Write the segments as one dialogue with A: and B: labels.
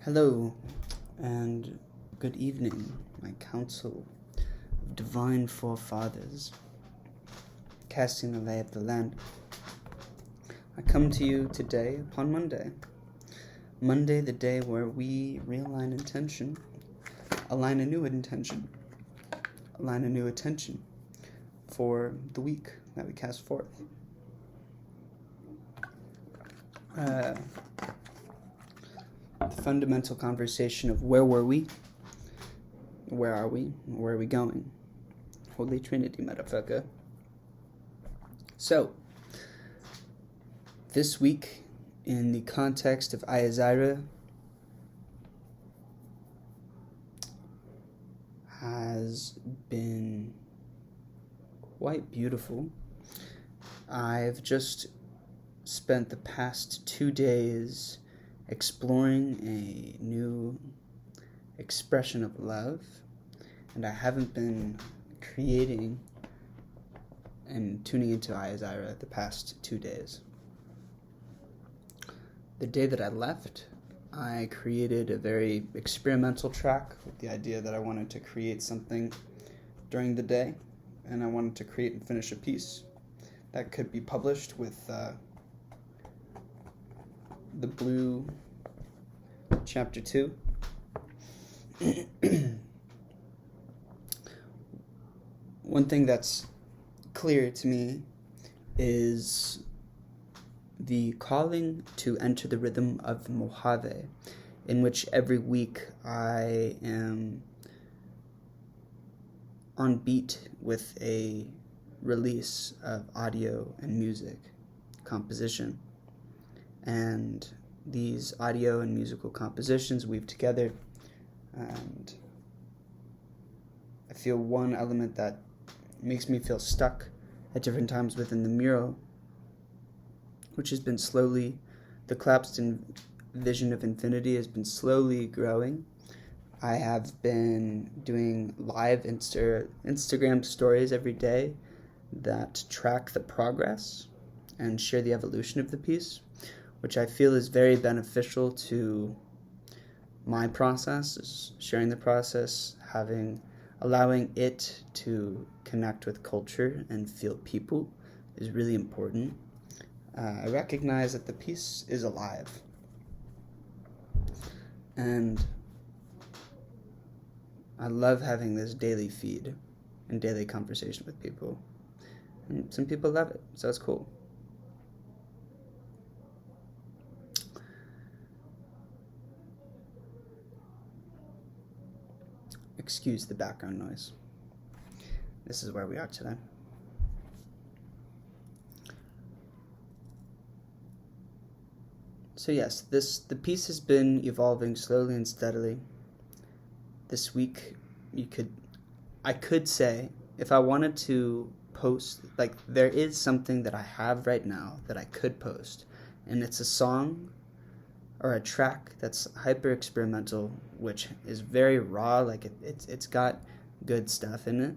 A: Hello, and good evening, my council of divine forefathers, casting the lay of the land. I come to you today upon Monday. Monday, the day where we realign intention, align a new intention, align a new attention for the week that we cast forth. The fundamental conversation of where were we, where are we going? Holy Trinity, motherfucker. So, this week, in the context of Ayazira, has been quite beautiful. I've just spent the past 2 days exploring a new expression of love, and I haven't been creating and tuning into Ayazira the past 2 days. The day that I left, I created a very experimental track with the idea that I wanted to create something during the day, and I wanted to create and finish a piece that could be published with the Blue Chapter 2. One thing that's clear to me is the calling to enter the rhythm of Mojave, in which every week I am on beat with a release of audio and music composition. And these audio and musical compositions weave together, and I feel one element that makes me feel stuck at different times within the mural, which has been slowly, the collapsed vision of infinity has been slowly growing. I have been doing live Instagram stories every day that track the progress and share the evolution of the piece, which I feel is very beneficial to my process, is sharing the process, allowing it to connect with culture and feel people is really important. I recognize that the piece is alive, and I love having this daily feed and daily conversation with people, and some people love it, so it's cool. Excuse the background noise. This is where we are today. So yes, the piece has been evolving slowly and steadily. This week, I could say, if I wanted to post, there is something that I have right now that I could post, and it's a song or a track that's hyper experimental, which is very raw. It's got good stuff in it,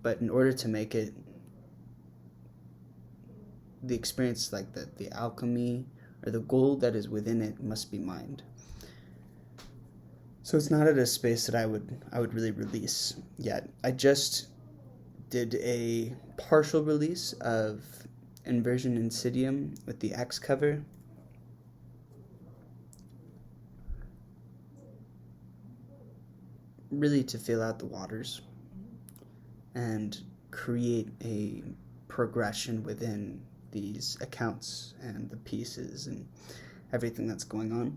A: but in order to make it the experience, the alchemy or the gold that is within it must be mined. So it's not at a space that I would really release yet. I just did a partial release of Inversion Insidium with the X cover. Really to feel out the waters and create a progression within these accounts and the pieces and everything that's going on.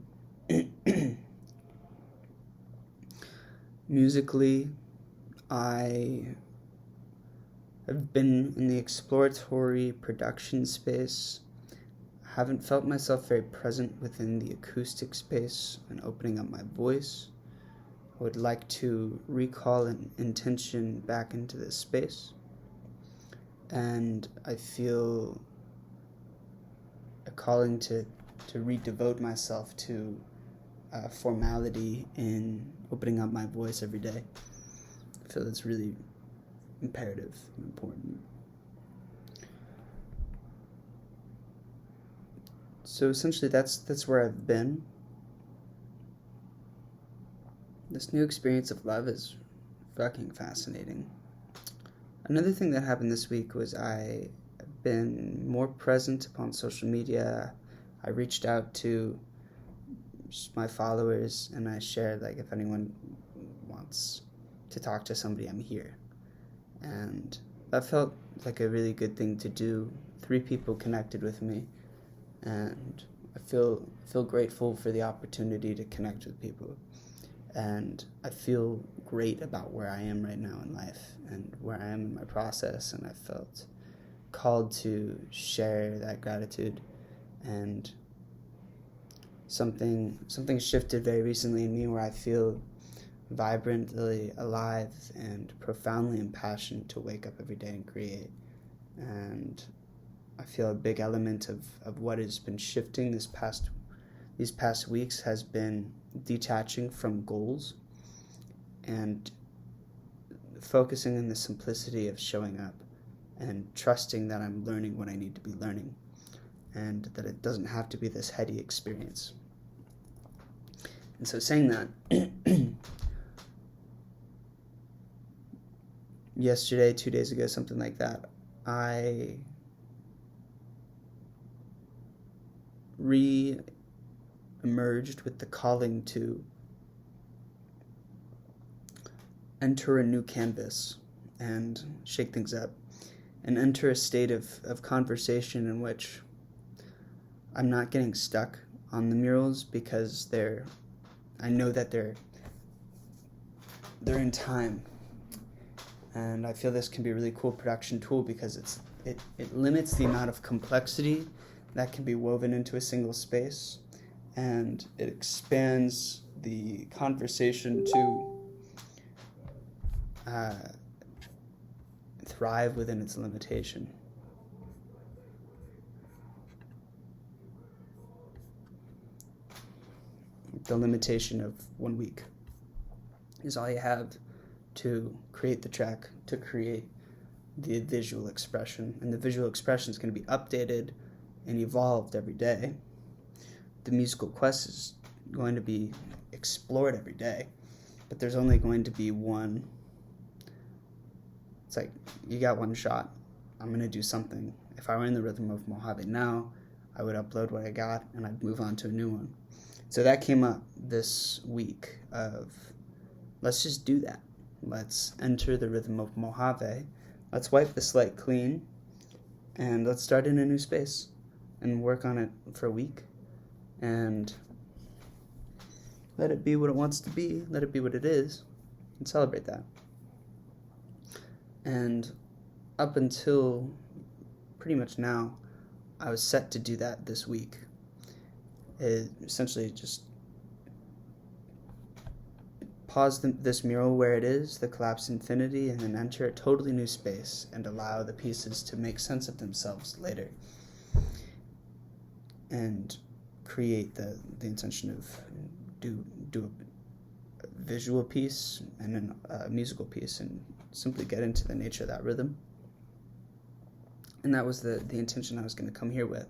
A: Musically, I have been in the exploratory production space. I haven't felt myself very present within the acoustic space and opening up my voice. I would like to recall an intention back into this space, and I feel a calling to redevote myself to formality in opening up my voice every day. I feel that's really imperative and important. So essentially that's where I've been. This new experience of love is fucking fascinating. Another thing that happened this week was I have been more present upon social media. I reached out to my followers and I shared, like, if anyone wants to talk to somebody, I'm here. And that felt like a really good thing to do. 3 people connected with me, and I feel grateful for the opportunity to connect with people. And I feel great about where I am right now in life and where I am in my process, and I felt called to share that gratitude. And something shifted very recently in me where I feel vibrantly alive and profoundly impassioned to wake up every day and create. And I feel a big element of what has been shifting these past weeks has been detaching from goals and focusing on the simplicity of showing up and trusting that I'm learning what I need to be learning and that it doesn't have to be this heady experience. And so saying that, yesterday, 2 days ago, something like that, I re-emerged with the calling to enter a new canvas and shake things up and enter a state of conversation in which I'm not getting stuck on the murals because I know that they're in time. And I feel this can be a really cool production tool because it limits the amount of complexity that can be woven into a single space, and it expands the conversation to thrive within its limitation. The limitation of 1 week is all you have to create the track, to create the visual expression. And the visual expression is going to be updated and evolved every day. The musical quest is going to be explored every day, but there's only going to be one. It's like, you got one shot. I'm going to do something. If I were in the rhythm of Mojave now, I would upload what I got and I'd move on to a new one. So that came up this week of, let's just do that. Let's enter the rhythm of Mojave. Let's wipe the slate clean and let's start in a new space and work on it for a week and let it be what it wants to be, let it be what it is, and celebrate that. And up until pretty much now, I was set to do that this week. It essentially just pause this mural where it is, the collapsed infinity, and then enter a totally new space and allow the pieces to make sense of themselves later. And create the intention of do a visual piece and then a musical piece and simply get into the nature of that rhythm. And that was the intention I was going to come here with.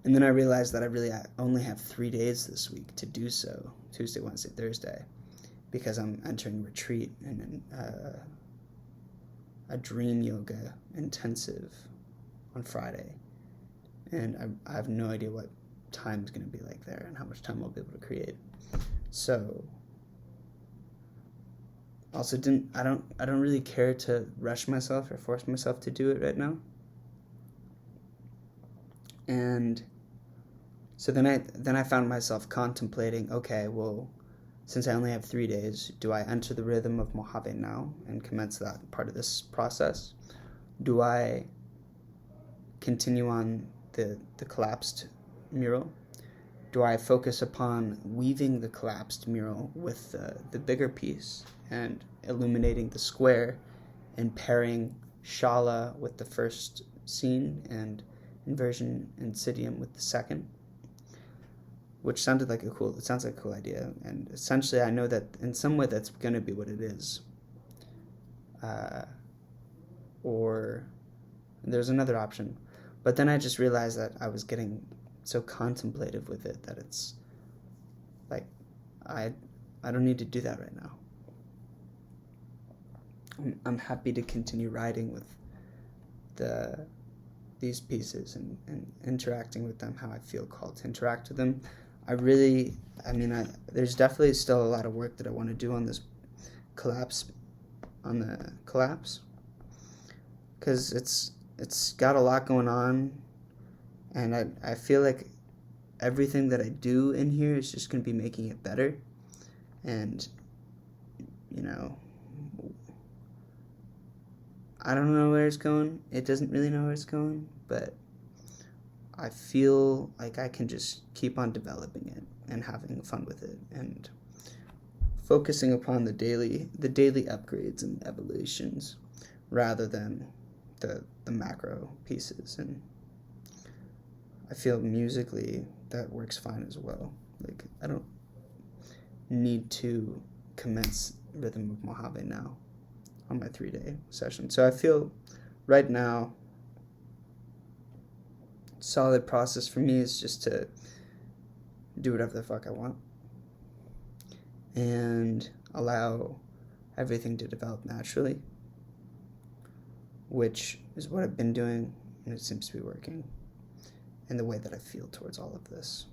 A: And then I realized that I only have 3 days this week to do so, Tuesday, Wednesday, Thursday, because I'm entering retreat and a dream yoga intensive on Friday. And I have no idea what time's going to be like there and how much time I'll be able to create. So also I don't really care to rush myself or force myself to do it right now. And so then I found myself contemplating, okay, well, since I only have 3 days, do I enter the rhythm of Mojave now and commence that part of this process? Do I continue on the collapsed mural? Do I focus upon weaving the collapsed mural with the bigger piece and illuminating the square and pairing Shala with the first scene and Inversion Insidium with the second? Which sounds like a cool idea, and essentially I know that in some way that's going to be what it is. Or there's another option. But then I just realized that I was getting so contemplative with it that it's like I I don't need to do that right now. I'm happy to continue writing with these pieces and interacting with them how I feel called to interact with them. There's definitely still a lot of work that I want to do on this collapse, because it's got a lot going on, and I feel like everything that I do in here is just going to be making it better. And I don't know where it's going. It doesn't really know where it's going, but I feel like I can just keep on developing it and having fun with it and focusing upon the daily upgrades and evolutions rather than the macro pieces. And I feel musically that works fine as well. Like, I don't need to commence Rhythm of Mojave now on my 3-day session. So I feel right now solid process for me is just to do whatever the fuck I want and allow everything to develop naturally, which is what I've been doing, and it seems to be working in the way that I feel towards all of this.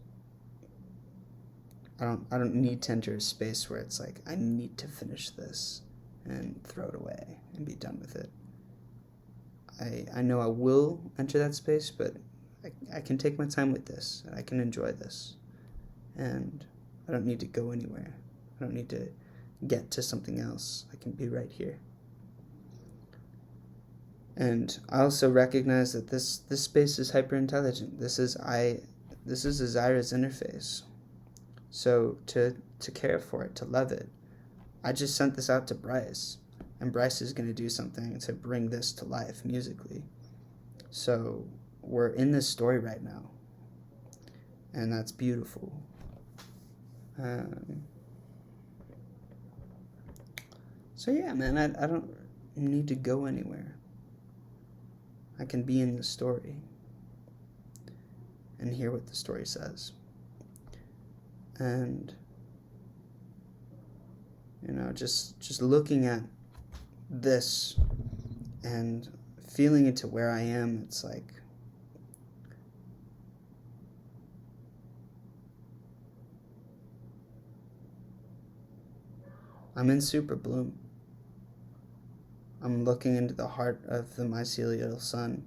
A: I don't need to enter a space where it's like I need to finish this and throw it away and be done with it. I know I will enter that space, but I can take my time with this, and I can enjoy this, and I don't need to go anywhere. I don't need to get to something else. I can be right here. And I also recognize that this space is hyper intelligent. This is a Zyra's interface. So to care for it, to love it, I just sent this out to Bryce, and Bryce is going to do something to bring this to life musically. So we're in this story right now, and that's beautiful. So yeah, man, I don't need to go anywhere. I can be in the story and hear what the story says. And just looking at this and feeling into where I am, it's like I'm in super bloom. I'm looking into the heart of the mycelial sun,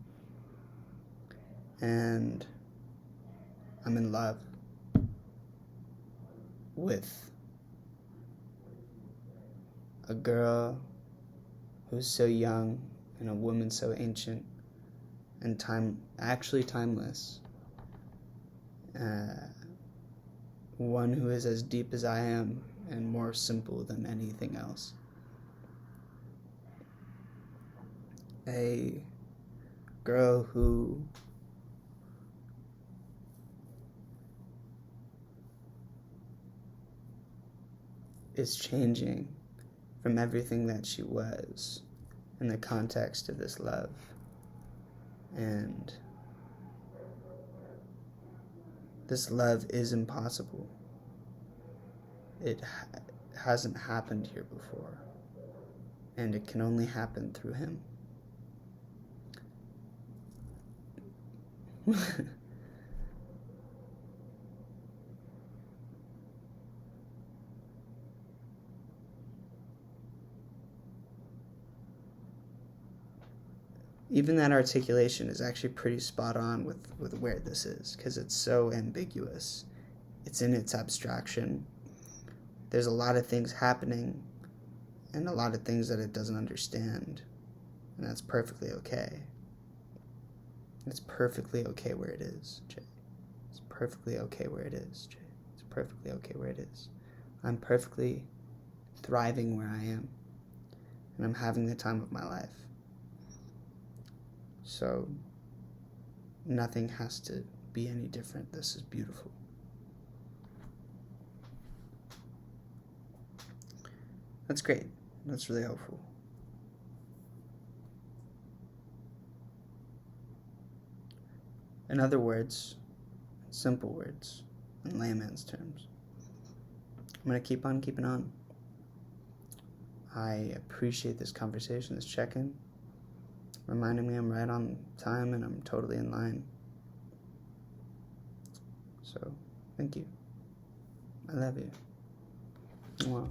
A: and I'm in love with a girl who's so young and a woman so ancient and timeless. One who is as deep as I am and more simple than anything else. A girl who is changing from everything that she was in the context of this love. And this love is impossible. It hasn't happened here before, and it can only happen through him. Even that articulation is actually pretty spot on with where this is, because it's so ambiguous. It's in its abstraction. There's a lot of things happening and a lot of things that it doesn't understand, and that's perfectly okay. It's perfectly okay where it is, Jay. It's perfectly okay where it is, Jay. It's perfectly okay where it is. I'm perfectly thriving where I am, and I'm having the time of my life. So nothing has to be any different. This is beautiful. That's great. That's really helpful. In other words, simple words, in layman's terms, I'm going to keep on keeping on. I appreciate this conversation, this check-in, reminding me I'm right on time and I'm totally in line. So, thank you. I love you. Mwah.